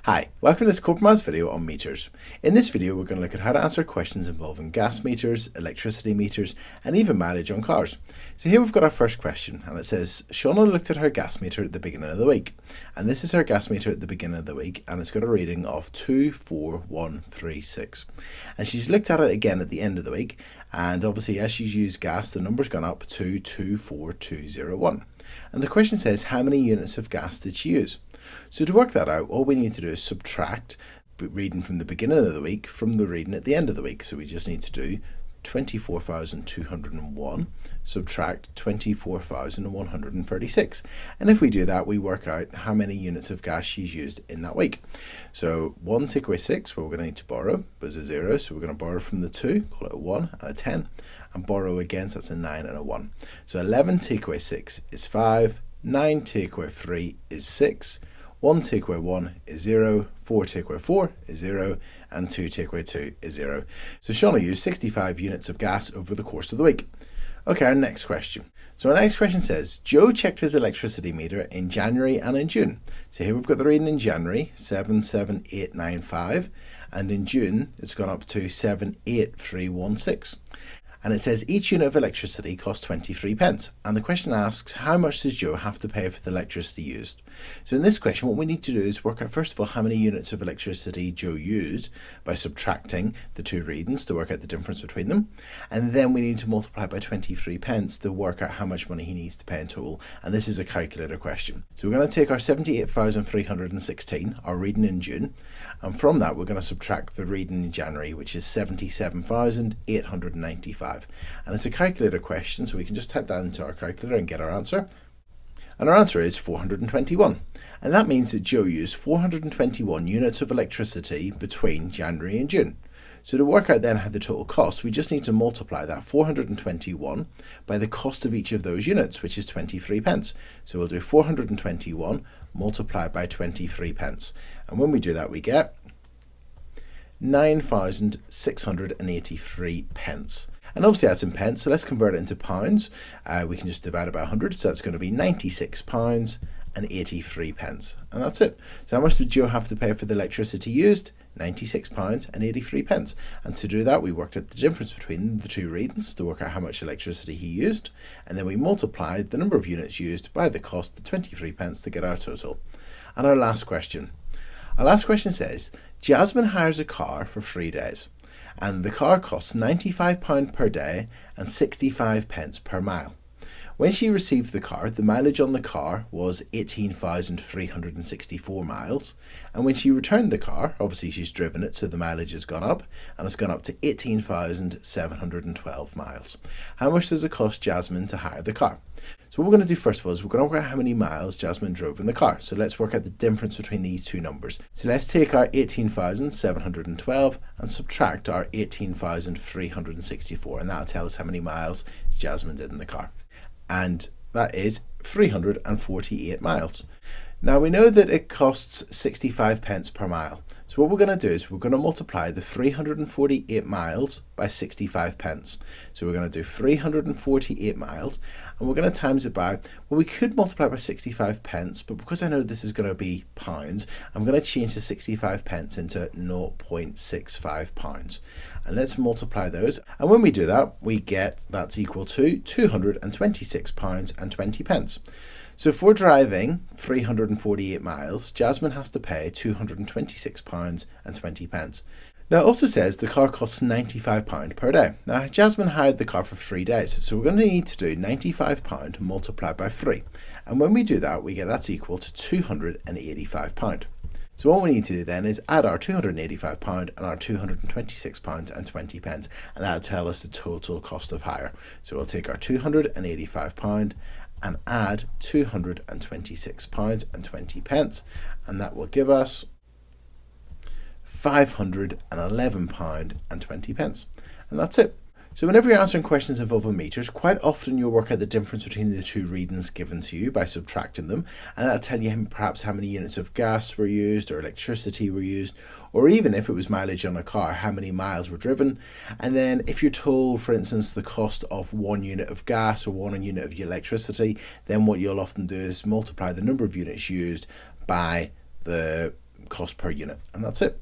Hi, welcome to this Corbettmaths video on meters. In this video we're going to look at how to answer questions involving gas meters, electricity meters and even mileage on cars. So here we've got our first question and it says Shauna looked at her gas meter at the beginning of the week, and this is her gas meter at the beginning of the week and it's got a reading of 24136, and she's looked at it again at the end of the week, and obviously as she's used gas the number's gone up to 24201. And the question says how many units of gas did she use? So to work that out, all we need to do is subtract the reading from the beginning of the week from the reading at the end of the week. So we just need to do 24,201 subtract 24,136, and if we do that we work out how many units of gas she's used in that week. So 1 take away 6, well, we're going to need to borrow, there's a 0, so we're going to borrow from the 2, call it a 1 and a 10, and borrow again, so that's a 9 and a 1. So 11 take away 6 is 5, 9 take away 3 is 6, 1 take away 1 is 0, 4 take away 4 is 0, and 2 take away 2 is 0. So Shauna used 65 units of gas over the course of the week. Okay, our next question. So our next question says, Joe checked his electricity meter in January and in June. So here we've got the reading in January, 77895, and in June it's gone up to 78316. And it says each unit of electricity costs 23 pence. And the question asks, how much does Joe have to pay for the electricity used? So in this question, what we need to do is work out, first of all, how many units of electricity Joe used by subtracting the two readings to work out the difference between them. And then we need to multiply by 23 pence to work out how much money he needs to pay in total. And this is a calculator question. So we're going to take our 78,316, our reading in June. And from that, we're going to subtract the reading in January, which is 77,895. And it's a calculator question, so we can just type that into our calculator and get our answer. And our answer is 421. And that means that Joe used 421 units of electricity between January and June. So to work out then how the total cost, we just need to multiply that 421 by the cost of each of those units, which is 23 pence. So we'll do 421 multiplied by 23 pence. And when we do that, we get 9,683 pence. And obviously that's in pence, so let's convert it into pounds. We can just divide it by 100, so that's going to be 96 pounds and 83 pence. And that's it. So how much did Joe have to pay for the electricity used? 96 pounds and 83 pence. And to do that, we worked out the difference between the two readings to work out how much electricity he used. And then we multiplied the number of units used by the cost of 23 pence to get our total. And our last question. Our last question says, Jasmine hires a car for 3 days. And the car costs £95 per day and 65 pence per mile. When she received the car, the mileage on the car was 18,364 miles. And when she returned the car, obviously she's driven it, so the mileage has gone up, and it's gone up to 18,712 miles. How much does it cost Jasmine to hire the car? So what we're going to do first of all is we're going to work out how many miles Jasmine drove in the car. So let's work out the difference between these two numbers. So let's take our 18,712 and subtract our 18,364, and that'll tell us how many miles Jasmine did in the car. And that is 348 miles. Now we know that it costs 65 pence per mile. So what we're going to do is we're going to multiply the 348 miles by 65 pence. So we're going to do 348 miles and we're going to times it by, well, we could multiply by 65 pence, but because I know this is going to be pounds, I'm going to change the 65 pence into 0.65 pounds. And let's multiply those. And when we do that, we get that's equal to 226 pounds and 20 pence. So if we're driving 348 miles, Jasmine has to pay 226 pounds and 20 pence. Now it also says the car costs £95 per day. Now Jasmine hired the car for 3 days, so we're going to need to do £95 multiplied by 3. And when we do that, we get that's equal to £285. So what we need to do then is add our £285 and our £226 and 20 pence, and that'll tell us the total cost of hire. So we'll take our £285 and add £226 and 20 pence, and that will give us £511 and 20 pence. And that's it. So whenever you're answering questions involving meters, quite often you'll work out the difference between the two readings given to you by subtracting them, and that'll tell you perhaps how many units of gas were used or electricity were used, or even if it was mileage on a car, how many miles were driven. And then if you're told, for instance, the cost of 1 unit of gas or 1 unit of electricity, then what you'll often do is multiply the number of units used by the cost per unit, and that's it.